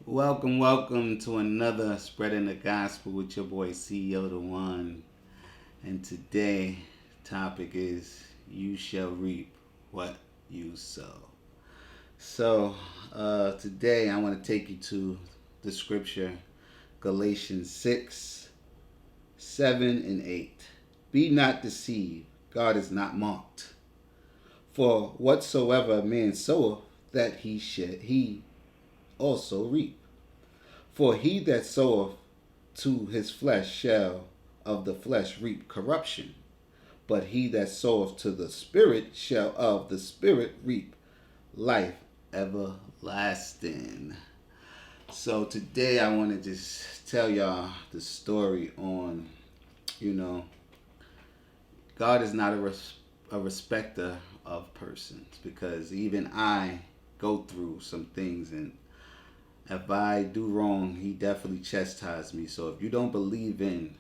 Welcome to another Spreading the Gospel with your boy CEO the One. And today topic is you shall reap what you sow. Today I want to take you to the scripture Galatians 6, 7, and 8. Be not deceived, God is not mocked. For whatsoever a man soweth, that he also reap. For he that soweth to his flesh shall of the flesh reap corruption, but he that soweth to the Spirit shall of the Spirit reap life everlasting. So today I want to just tell y'all the story on, you know, God is not a respecter of persons, because even I go through some things, and if I do wrong, he definitely chastises me. So if you don't believe in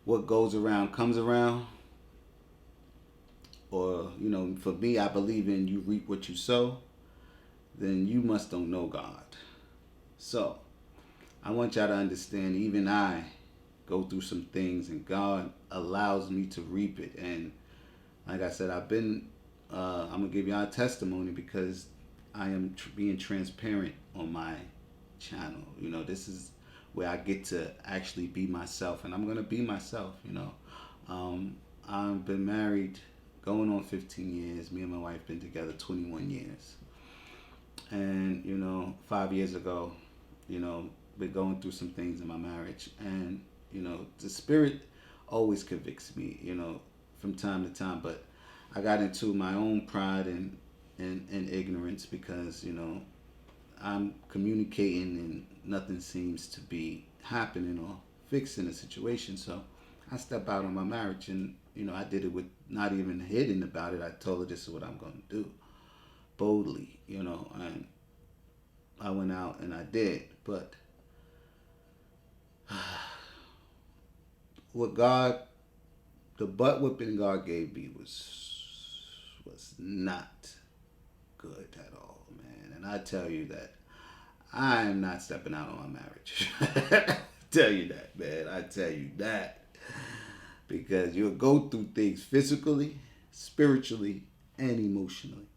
what goes around comes around, or for me, I believe in you reap what you sow, then you must don't know God. So I want y'all to understand, even I go through some things, and God allows me to reap it. And like I said, I'm gonna give y'all a testimony, because I am being transparent on my channel. This is where I get to actually be myself, and I'm gonna be myself. I've been married going on 15 years. Me and my wife been together 21 years. And 5 years ago, been going through some things in my marriage, and the spirit always convicts me, from time to time. But I got into my own pride and ignorance, because I'm communicating and nothing seems to be happening or fixing the situation. So I step out on my marriage, and I did it with not even hidden about it. I told her this is what I'm going to do boldly, and I went out and I did. But what God, the butt whipping God gave me was not good at all, man. And I tell you that I am not stepping out on my marriage. Tell you that, man. I tell you that. Because you'll go through things physically, spiritually, and emotionally.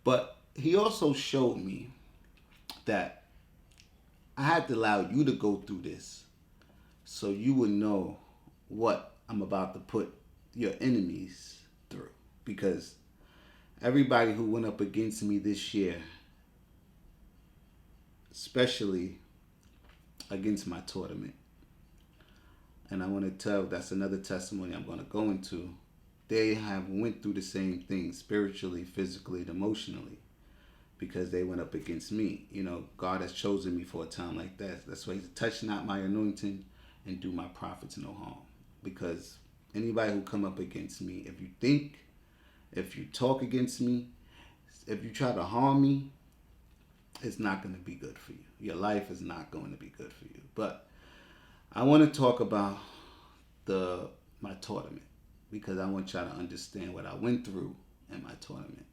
But he also showed me that I had to allow you to go through this, so you would know what I'm about to put your enemies through. Because everybody who went up against me this year, especially against my tournament, and I want to tell, that's another testimony I'm going to go into, they have went through the same thing spiritually, physically, and emotionally, because they went up against me. God has chosen me for a time like that. That's why he's touch not my anointing and do my prophets no harm. Because anybody who come up against me, if you talk against me, if you try to harm me, it's not going to be good for you. Your life is not going to be good for you. But I want to talk about my tournament, because I want y'all to understand what I went through in my tournament.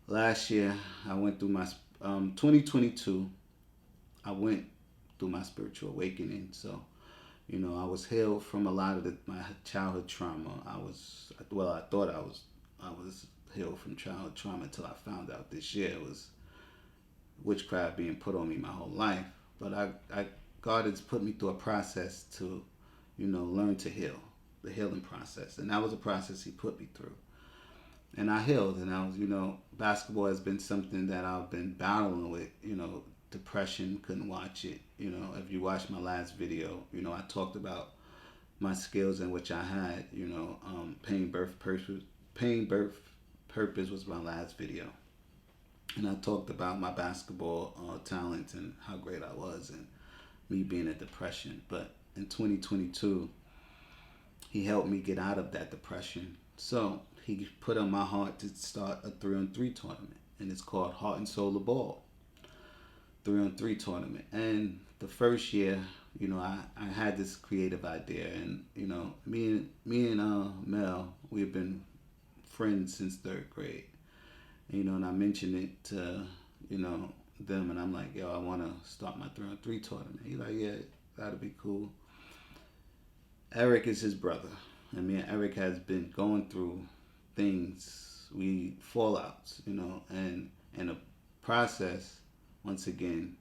Last year, I went through my 2022. I went through my spiritual awakening. So, I was healed from a lot of my childhood trauma. I thought I was healed from childhood trauma, until I found out this year it was witchcraft being put on me my whole life. But God has put me through a process to, learn to heal, the healing process. And that was a process he put me through. And I healed, and basketball has been something that I've been battling with, depression, couldn't watch it. If you watch my last video, I talked about my skills in which I had, pain, birth, purpose was my last video. And I talked about my basketball talent and how great I was, and me being in depression. But in 2022, he helped me get out of that depression. So he put on my heart to start a 3-on-3 tournament, and it's called Heart and Soul of Ball 3-on-3 tournament. And the first year, I had this creative idea, and me and Mel, we've been friends since third grade. And I mentioned it to them, and I'm like, yo, I want to start my 3-on-3 tournament. He's like, yeah, that'll be cool. Eric is his brother, and me and Eric has been going through things, we fallouts, and in the process, once again,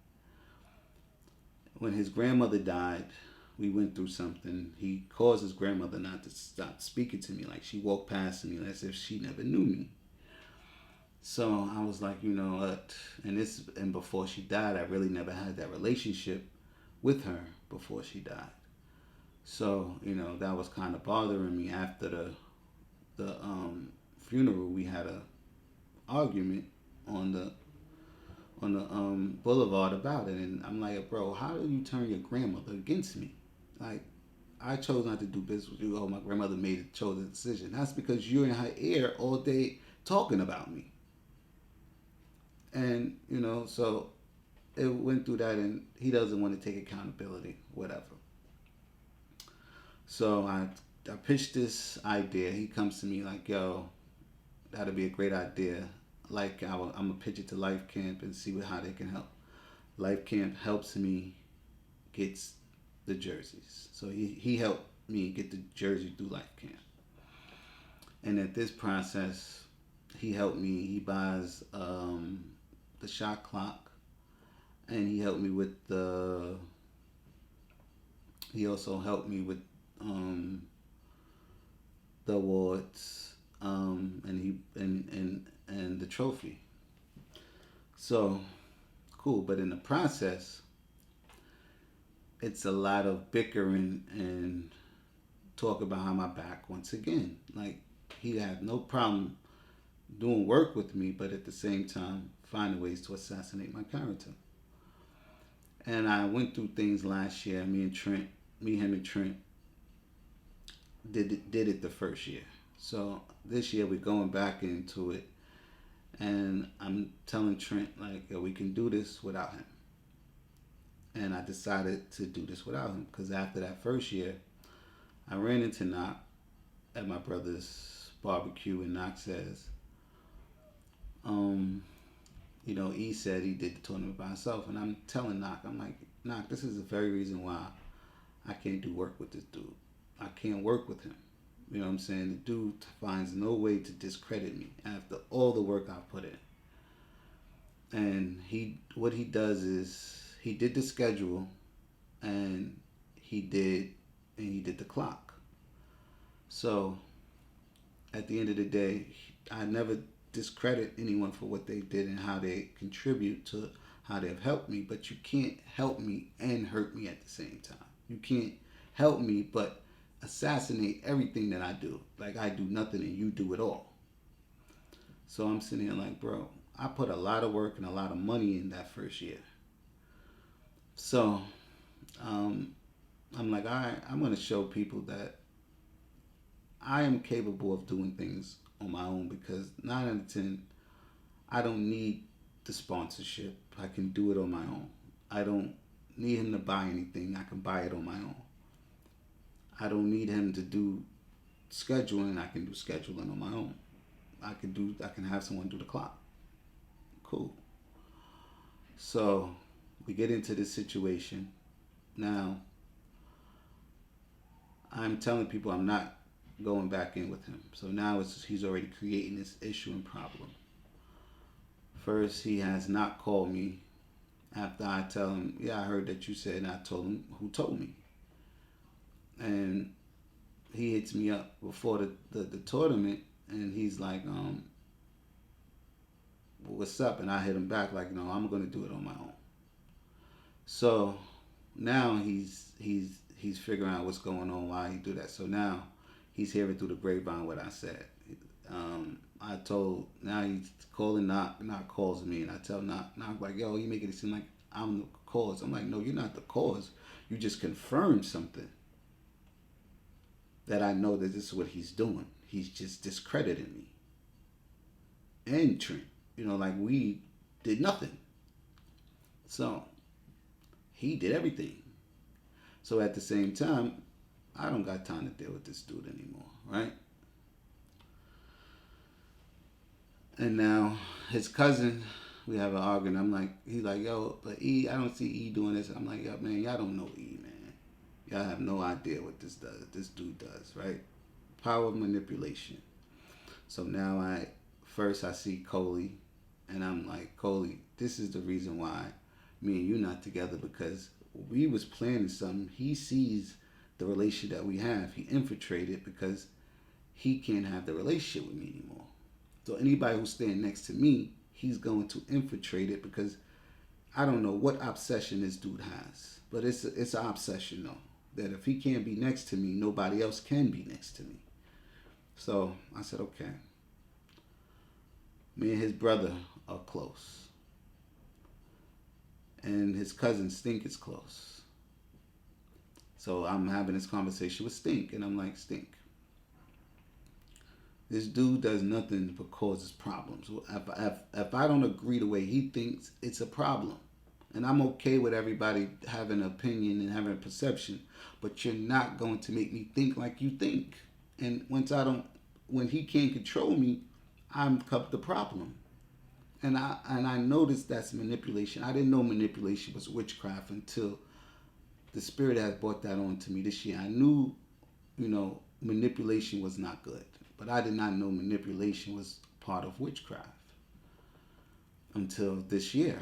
when his grandmother died, we went through something. He caused his grandmother not to stop speaking to me. Like, she walked past me as if she never knew me. So I was like, you know what? And before she died, I really never had that relationship with her before she died. So that was kind of bothering me. After the funeral, we had a argument on the boulevard about it, and I'm like, bro, how do you turn your grandmother against me? Like, I chose not to do business with you. Oh, my grandmother chose a decision. That's because you're in her ear all day talking about me. And so it went through that, and he doesn't want to take accountability, whatever. So I pitched this idea. He comes to me like, yo, that'd be a great idea. Like, I'm gonna pitch it to Life Camp and see how they can help. Life Camp helps me get the jerseys. So he helped me get the jersey through Life Camp. And at this process, he helped me. He buys the shot clock, and he helped me with the. He also helped me with the awards, and the trophy. So cool, but in the process, it's a lot of bickering and talk behind my back once again. Like, he had no problem doing work with me, but at the same time finding ways to assassinate my character. And I went through things last year. Him and Trent did it the first year. So this year we're going back into it, and I'm telling Trent like, yo, we can do this without him. And I decided to do this without him because after that first year, I ran into Knock at my brother's barbecue, and Knock says, E said he did the tournament by himself, and I'm telling Knock, I'm like, Knock, this is the very reason why I can't do work with this dude. I can't work with him. You know what I'm saying? The dude finds no way to discredit me after all the work I put in. And what he does is he did the schedule, and he did the clock. So at the end of the day, I never discredit anyone for what they did and how they contribute to how they've helped me, but you can't help me and hurt me at the same time. You can't help me but assassinate everything that I do. Like, I do nothing and you do it all. So I'm sitting here like, bro, I put a lot of work and a lot of money in that first year. So I'm like, all right, I'm going to show people that I am capable of doing things on my own, because 9 out of 10, I don't need the sponsorship. I can do it on my own. I don't need him to buy anything. I can buy it on my own. I don't need him to do scheduling. I can do scheduling on my own. I can have someone do the clock. Cool. So we get into this situation. Now, I'm telling people I'm not going back in with him. So now he's already creating this issue and problem. First, he has not called me after I tell him, yeah, I heard that you said, and I told him who told me. And he hits me up before the tournament, and he's like, what's up? And I hit him back like, no, I'm going to do it on my own. So now he's figuring out what's going on, why he do that. So now he's hearing through the grapevine what I said. Now he's calling Knock. Knock calls me, and I tell Knock like, yo, you making it seem like I'm the cause. I'm like, no, you're not the cause. You just confirmed something that I know that this is what he's doing. He's just discrediting me. And Trent, like, we did nothing. So he did everything. So at the same time, I don't got time to deal with this dude anymore, right? And now his cousin We have an argument. I'm like, he's like, yo, but E, I don't see E doing this. I'm like, yo, man, y'all don't know E, man. Y'all have no idea what this does. This dude does, right? Power manipulation. So now I see Coley, and I'm like, Coley, this is the reason why me and you not together, because we was planning something. He sees the relationship that we have. He infiltrated because he can't have the relationship with me anymore. So anybody who's standing next to me, he's going to infiltrate it, because I don't know what obsession this dude has, but it's an obsession though. That if he can't be next to me, nobody else can be next to me. So I said, okay. Me and his brother are close, and his cousin Stink is close. So I'm having this conversation with Stink, and I'm like, Stink, this dude does nothing but causes problems. If I don't agree the way he thinks, it's a problem. And I'm okay with everybody having an opinion and having a perception, but you're not going to make me think like you think. And when he can't control me, I'm the problem. And I noticed that's manipulation. I didn't know manipulation was witchcraft until the spirit has brought that on to me this year. I knew, manipulation was not good, but I did not know manipulation was part of witchcraft until this year.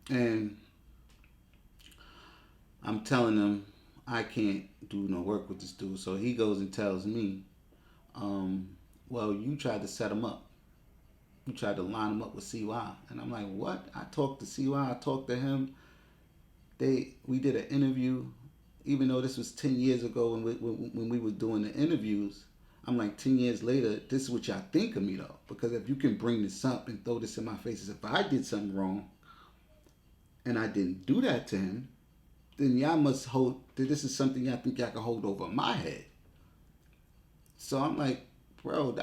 And I'm telling him I can't do no work with this dude. So he goes and tells me, well, you tried to set him up. You tried to line him up with CY. And I'm like, what? I talked to CY. I talked to him. We did an interview, even though this was 10 years ago when we were doing the interviews. I'm like, 10 years later, this is what y'all think of me, though. Because if you can bring this up and throw this in my face as if I did something wrong and I didn't do that to him, then y'all must hold that this is something y'all think y'all can hold over my head. So I'm like, bro,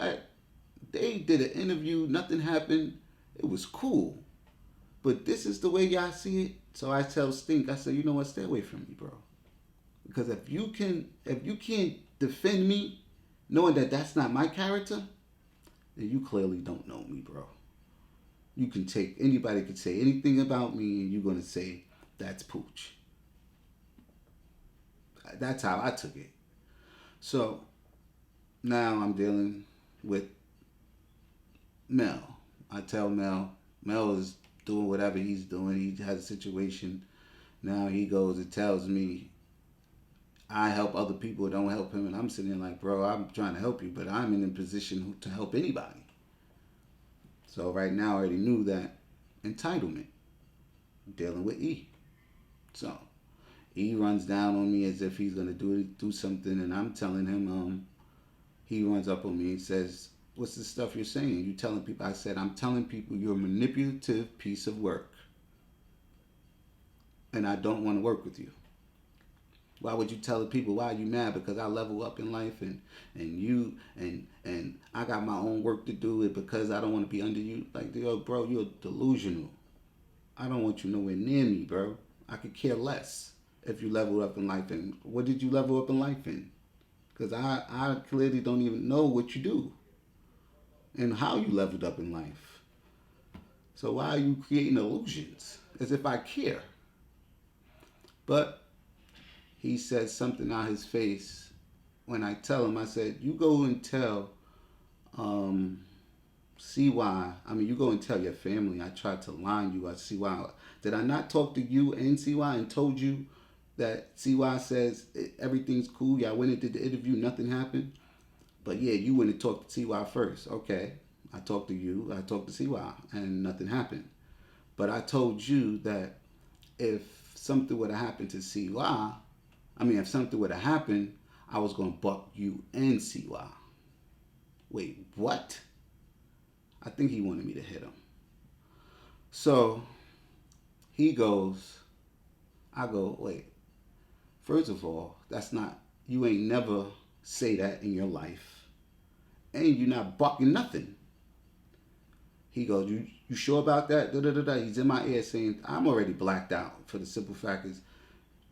they did an interview, nothing happened. It was cool. But this is the way y'all see it. So I tell Stink, I said, you know what, stay away from me, bro. Because if you can't defend me, knowing that that's not my character, then you clearly don't know me, bro. Anybody could say anything about me and you're going to say, that's pooch. That's how I took it. So now I'm dealing with Mel. I tell Mel is doing whatever he's doing. He has a situation. Now he goes and tells me I help other people, don't help him. And I'm sitting there like, bro, I'm trying to help you, but I'm in a position to help anybody. So right now I already knew that entitlement, dealing with E. So he runs down on me as if he's going to do something. And I'm telling him, he runs up on me and says, what's the stuff you're saying? You telling people? I said, I'm telling people you're a manipulative piece of work. And I don't want to work with you. Why would you tell the people? Why are you mad? Because I level up in life and I got my own work to do it because I don't want to be under you. Like, yo, bro, you're delusional. I don't want you nowhere near me, bro. I could care less if you level up in life. And what did you level up in life in? Because I clearly don't even know what you do and how you leveled up in life. So why are you creating illusions as if I care? But he said something out his face when I tell him. I said, you go and tell CY. You go and tell your family I tried to line you at CY. Did I not talk to you and CY and told you that CY says everything's cool? Y'all went and did the interview, nothing happened. But yeah, you went and talked to CY first. Okay, I talked to you, I talked to CY, and nothing happened. But I told you that if something would have happened to CY, if something would have happened, I was going to buck you and CY. Wait, what? I think he wanted me to hit him. So he goes, I go, wait, first of all, you ain't never say that in your life. And you're not bucking nothing. He goes, you sure about that? Da, da, da, da. He's in my ear saying, I'm already blacked out for the simple fact is,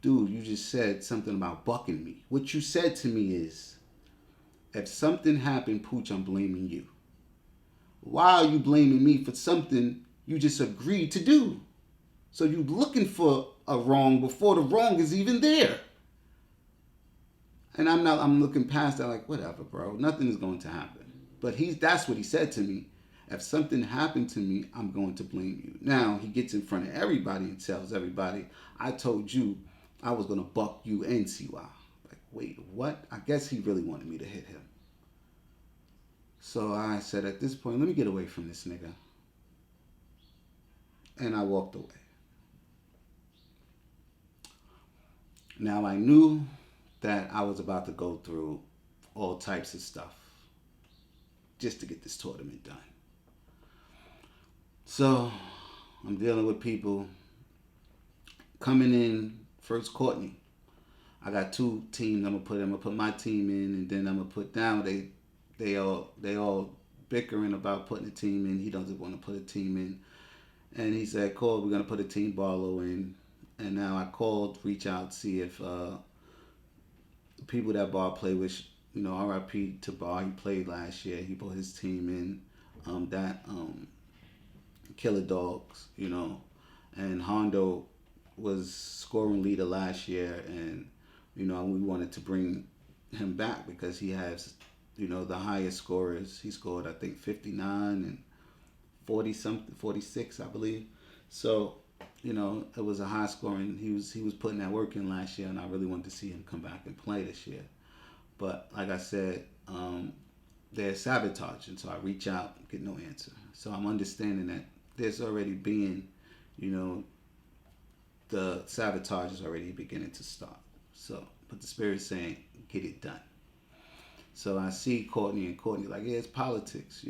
dude, you just said something about bucking me. What you said to me is, if something happened, Pooch, I'm blaming you. Why are you blaming me for something you just agreed to do? So you looking for a wrong before the wrong is even there. And I'm looking past that like, whatever, bro. Nothing is going to happen. But that's what he said to me. If something happened to me, I'm going to blame you. Now he gets in front of everybody and tells everybody, I told you I was going to buck you and CY. Like, wait, what? I guess he really wanted me to hit him. So I said, at this point, let me get away from this nigga. And I walked away. Now I knew that I was about to go through all types of stuff just to get this tournament done. So I'm dealing with people coming in. First, Courtney. I got two teams. I'm gonna put my team in, and then I'm gonna put down. They all bickering about putting a team in. He doesn't want to put a team in, and he said, "Cole, we're gonna put a team Barlow in." And now I called, reach out, see if people that Bar play with, RIP to Bar. He played last year. He put his team in. Killer Dogs, and Hondo was scoring leader last year, and we wanted to bring him back because he has, the highest scorers. He scored, I think, 59 and 40 something, 46, I believe. So, it was a high scoring. He was putting that work in last year, and I really wanted to see him come back and play this year. But like I said, they're sabotaging. So I reach out, get no answer. So I'm understanding that there's already been, the sabotage is already beginning to start. So, but the Spirit's saying, get it done. So I see Courtney, and Courtney like, yeah, it's politics.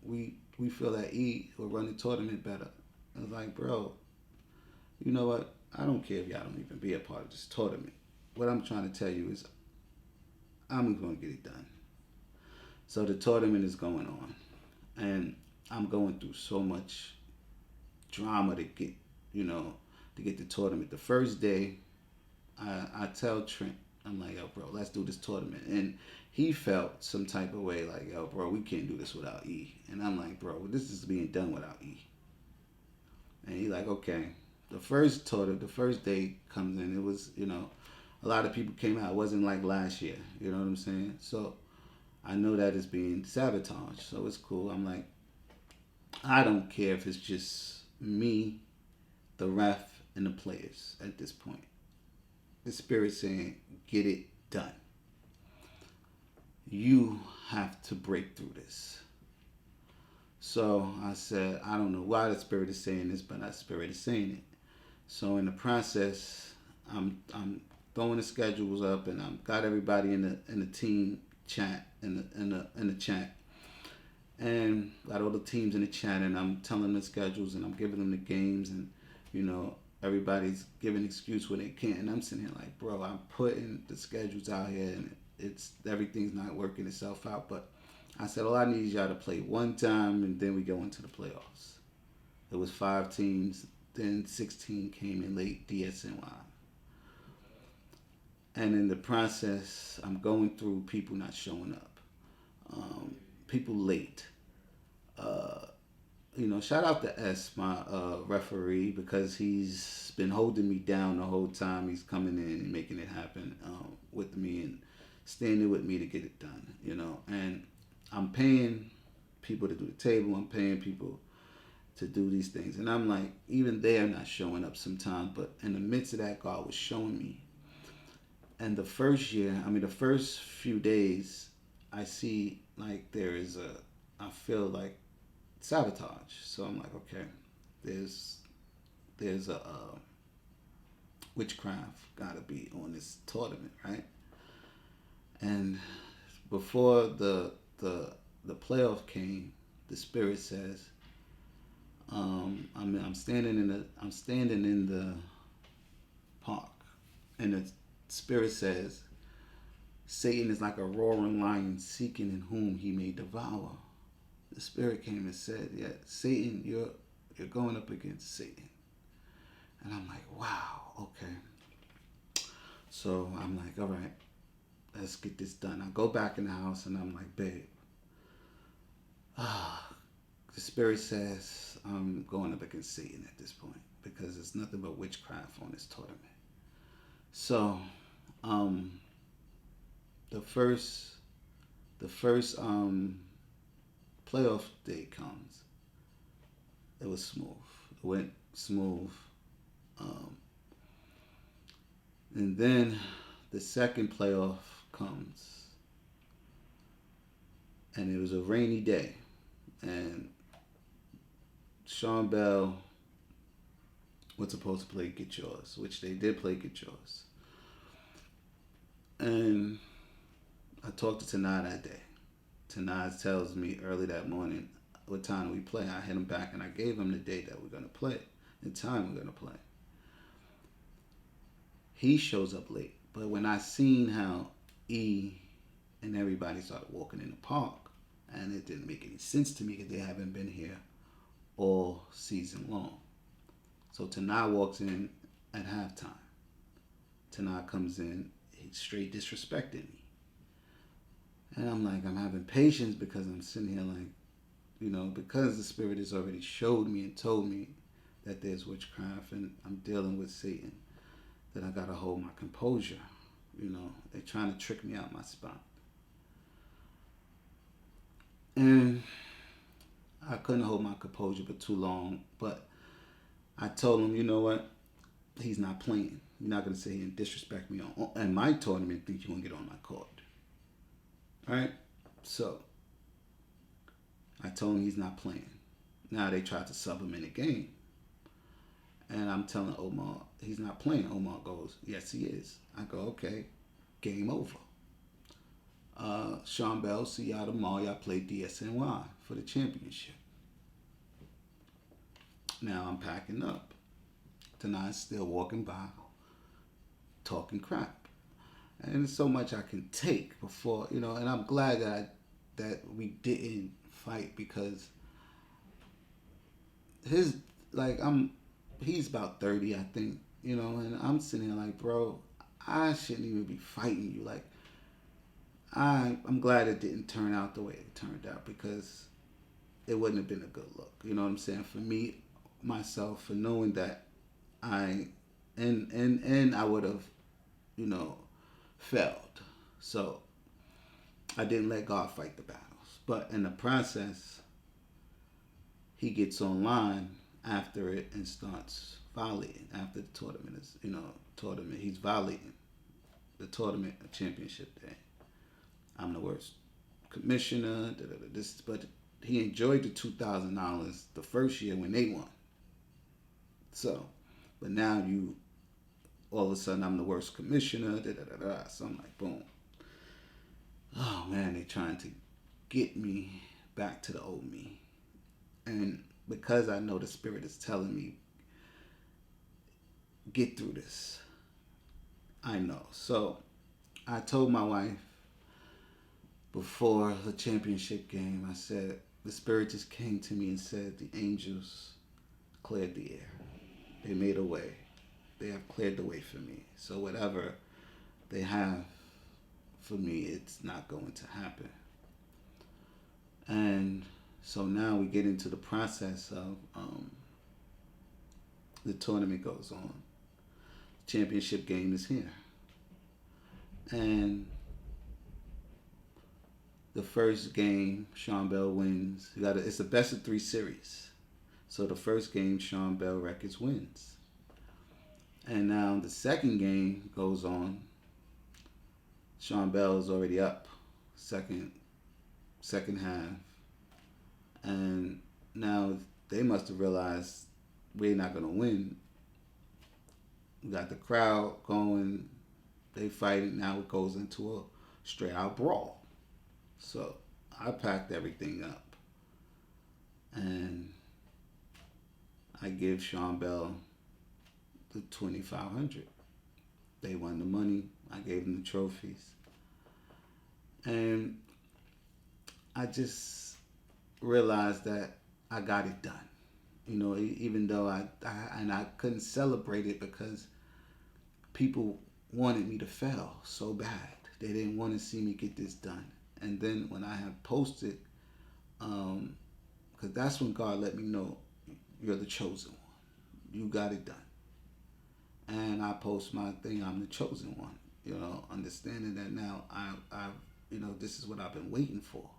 We feel that E will run the tournament better. I was like, bro, you know what? I don't care if y'all don't even be a part of this tournament. What I'm trying to tell you is I'm going to get it done. So the tournament is going on. And I'm going through so much drama to get, the tournament. The first day, I tell Trent, I'm like, yo, bro, let's do this tournament. And he felt some type of way like, yo, bro, we can't do this without E. And I'm like, bro, this is being done without E. And he like, okay. The first day comes in, it was, a lot of people came out. It wasn't like last year. You know what I'm saying? So I know that it's being sabotaged. So it's cool. I'm like, I don't care if it's just me, the ref, and the players at this point. The Spirit's saying, get it done. You have to break through this. So I said, I don't know why the Spirit is saying this, but that Spirit is saying it. So in the process, I'm throwing the schedules up, and I've got everybody in the team chat in the chat, and got all the teams in the chat, and I'm telling them the schedules, and I'm giving them the games, and everybody's giving excuse when they can't, and I'm sitting here like, bro, I'm putting the schedules out here, and everything's not working itself out. But I said, all I need is y'all to play one time, and then we go into the playoffs. It was 5 teams, then 16 came in late, DSNY. And in the process, I'm going through people not showing up, people late. Shout out to S, my referee, because he's been holding me down the whole time. He's coming in and making it happen with me and standing with me to get it done. And I'm paying people to do the table. I'm paying people to do these things. And I'm like, even they're not showing up sometimes. But in the midst of that, God was showing me. And the first few days, I see like I feel like sabotage. So I'm like, okay, there's a witchcraft gotta be on this tournament, right? And before the playoff came, the Spirit says, I'm standing in the park, and the Spirit says, Satan is like a roaring lion seeking in whom he may devour. The Spirit came and said, yeah, Satan, you're going up against Satan. And I'm like, wow, okay. So I'm like, all right, let's get this done. I go back in the house, and I'm like, babe, the spirit says I'm going up against Satan at this point because it's nothing but witchcraft on this tournament. So, um, the first the first playoff day comes. It was smooth. It went smooth. Um, and then the second playoff comes, and it was a rainy day, and Sean Bell was supposed to play Get Yours, which they did play Get Yours. And I talked to Tanai that day. Tanai tells me early that morning what time we play. I hit him back and I gave him the date that we're going to play, the time we're going to play. He shows up late. But when I seen how E and everybody started walking in the park, and it didn't make any sense to me because they haven't been here all season long. So Tanai walks in at halftime. Tanai comes in, he's straight disrespecting me. And I'm like, I'm having patience because I'm sitting here like, because the Spirit has already showed me and told me that there's witchcraft and I'm dealing with Satan, that I got to hold my composure. They're trying to trick me out my spot. And I couldn't hold my composure for too long, but I told him, you know what? He's not playing. You're not going to sit here and disrespect me and my tournament, think you're going to get on my court. All right? So I told him he's not playing. Now they tried to sub him in the game. And I'm telling Omar, he's not playing. Omar goes, yes, he is. I go, okay, game over. Sean Bell, see y'all tomorrow. Y'all play DSNY for the championship. Now I'm packing up. Tonight's still walking by, talking crap. And there's so much I can take before, and I'm glad that we didn't fight because he's about 30, I think, and I'm sitting here like, bro, I shouldn't even be fighting you. Like, I'm glad it didn't turn out the way it turned out because it wouldn't have been a good look. You know what I'm saying? For me, myself, for knowing that I would have, failed. So I didn't let God fight the battles. But in the process, he gets online after it and starts violating. After the tournament is, he's violating the tournament championship day. I'm the worst commissioner. But he enjoyed the $2,000 the first year when they won. So, but now all of a sudden I'm the worst commissioner. So I'm like, boom. Oh man, they trying to get me back to the old me. And because I know the Spirit is telling me, get through this. I know. So I told my wife before the championship game, I said, the Spirit just came to me and said, the angels cleared the air. They made a way. They have cleared the way for me. So whatever they have for me, it's not going to happen. And so now we get into the process of the tournament goes on. The championship game is here. And the first game, Sean Bell wins. It's a best of 3 series. So the first game, Sean Bell Records wins. And now the second game goes on. Sean Bell is already up. Second half. And now they must have realized we're not going to win. We got the crowd going. They fighting. Now it goes into a straight out brawl. So I packed everything up. And I give Sean Bell the $2,500. They won the money. I gave them the trophies. And I just realized that I got it done. Even though I couldn't celebrate it because people wanted me to fail so bad. They didn't want to see me get this done. And then when I have posted, because Because that's when God let me know you're the chosen one. You got it done. And I post my thing, I'm the chosen one. Understanding that now this is what I've been waiting for.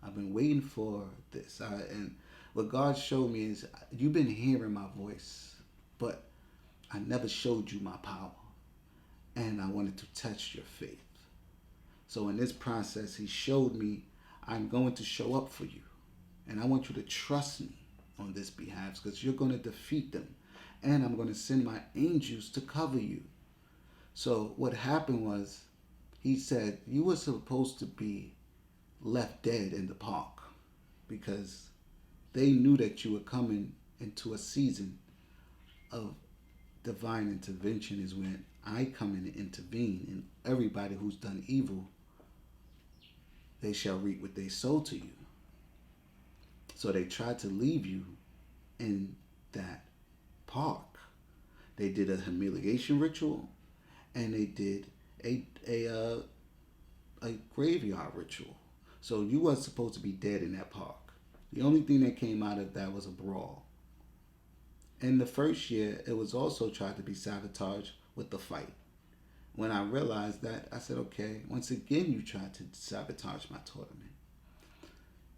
I've been waiting for this. And what God showed me is you've been hearing my voice, but I never showed you my power. And I wanted to test your faith. So in this process, He showed me I'm going to show up for you. And I want you to trust me on this behalf because you're going to defeat them. And I'm going to send my angels to cover you. So what happened was, He said, you were supposed to be left dead in the park because they knew that you were coming into a season of divine intervention is when I come in and intervene, and everybody who's done evil, they shall reap what they sow to you. So they tried to leave you in that park. They did a humiliation ritual, and they did a graveyard ritual. So you were supposed to be dead in that park. The only thing that came out of that was a brawl. In the first year, it was also tried to be sabotage with the fight. When I realized that, I said, okay, once again, you tried to sabotage my tournament.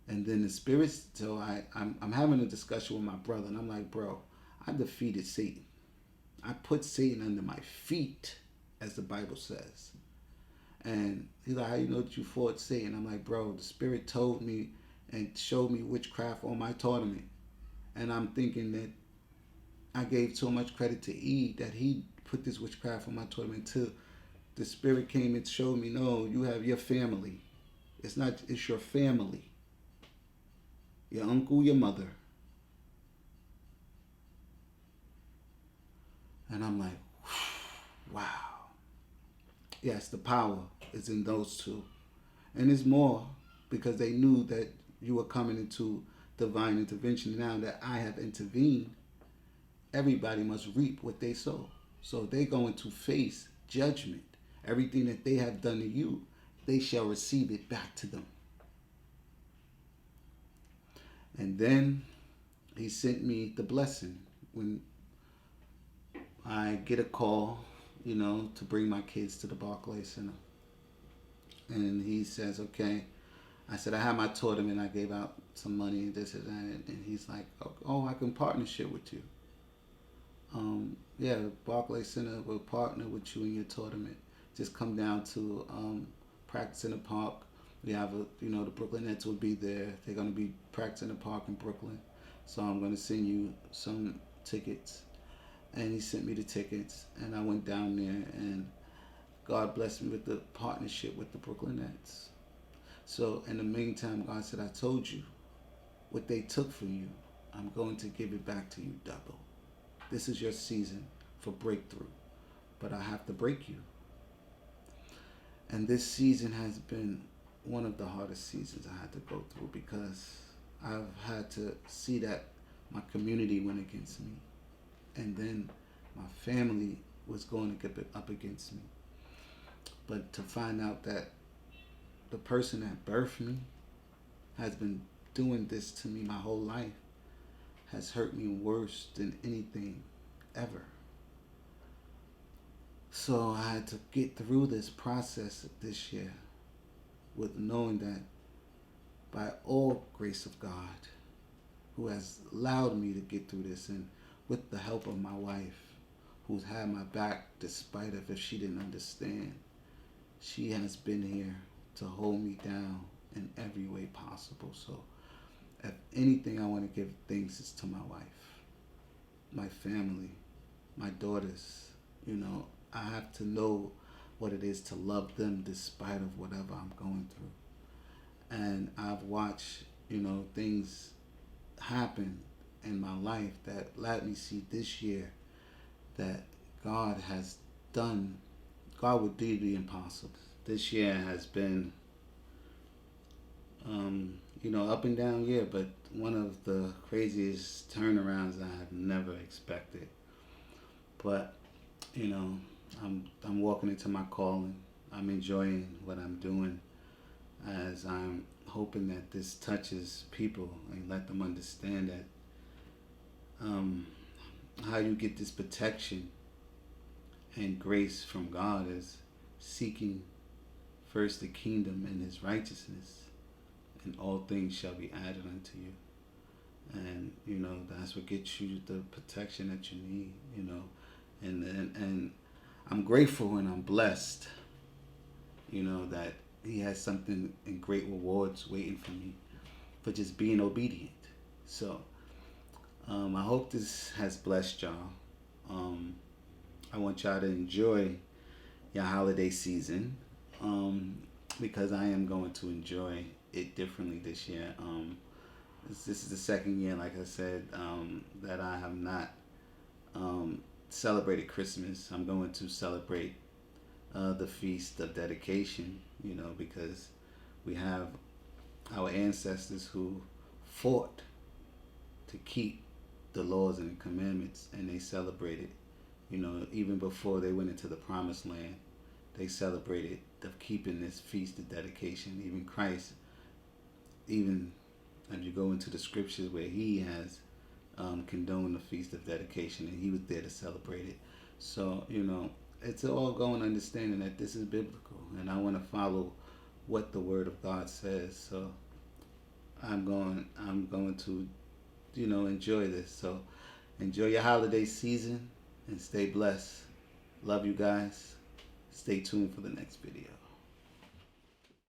And then the spirits, so I'm having a discussion with my brother, and I'm like, bro, I defeated Satan. I put Satan under my feet, as the Bible says. And he's like, how you know that you fought Satan? I'm like, bro, the spirit told me and showed me witchcraft on my tournament. And I'm thinking that I gave so much credit to E that he put this witchcraft on my tournament too. The spirit came and showed me, no, you have your family. It's your family. Your uncle, your mother. And I'm like, wow. Yes, the power is in those two. And it's more because they knew that you were coming into divine intervention. Now that I have intervened, everybody must reap what they sow. So they're going to face judgment. Everything that they have done to you, they shall receive it back to them. And then He sent me the blessing when I get a call, to bring my kids to the Barclays Center. And He says, okay. I said, I had my tournament. I gave out some money, this and that. And He's like, oh, I can partnership with you. Yeah, Barclays Center will partner with you in your tournament. Just come down to practice in the park. We have the Brooklyn Nets will be there. They're going to be practicing in the park in Brooklyn. So I'm going to send you some tickets. And He sent me the tickets. And I went down there, and God blessed me with the partnership with the Brooklyn Nets. So in the meantime, God said, I told you what they took from you, I'm going to give it back to you double. This is your season for breakthrough, but I have to break you. And this season has been one of the hardest seasons I had to go through because I've had to see that my community went against me, and then my family was going up against me. But to find out that the person that birthed me has been doing this to me my whole life has hurt me worse than anything ever. So I had to get through this process this year with knowing that by all grace of God, who has allowed me to get through this, and with the help of my wife, who's had my back despite of if she didn't understand, she has been here to hold me down in every way possible. So if anything I want to give thanks is to my wife, my family, my daughters. I have to know what it is to love them despite of whatever I'm going through. And I've watched, things happen in my life that let me see this year that God has done. God would do the impossible. This year has been, up and down year, but one of the craziest turnarounds I have never expected. But, I'm walking into my calling. I'm enjoying what I'm doing as I'm hoping that this touches people and let them understand that how you get this protection and grace from God is seeking first the kingdom and his righteousness, and all things shall be added unto you. And that's what gets you the protection that you need. And I'm grateful and I'm blessed, that he has something and great rewards waiting for me for just being obedient. So I hope this has blessed y'all. I want y'all to enjoy your holiday season, because I am going to enjoy it differently this year. This is the second year, like I said, that I have not celebrated Christmas. I'm going to celebrate the Feast of Dedication, because we have our ancestors who fought to keep the laws and commandments, and they celebrated, even before they went into the promised land, they celebrated the keeping this Feast of Dedication. Even Christ, even as you go into the scriptures where he has condoned the Feast of Dedication, and he was there to celebrate it. So, it's all going understanding that this is biblical, and I want to follow what the Word of God says. So I'm going to, enjoy this. So enjoy your holiday season and stay blessed. Love you guys. Stay tuned for the next video.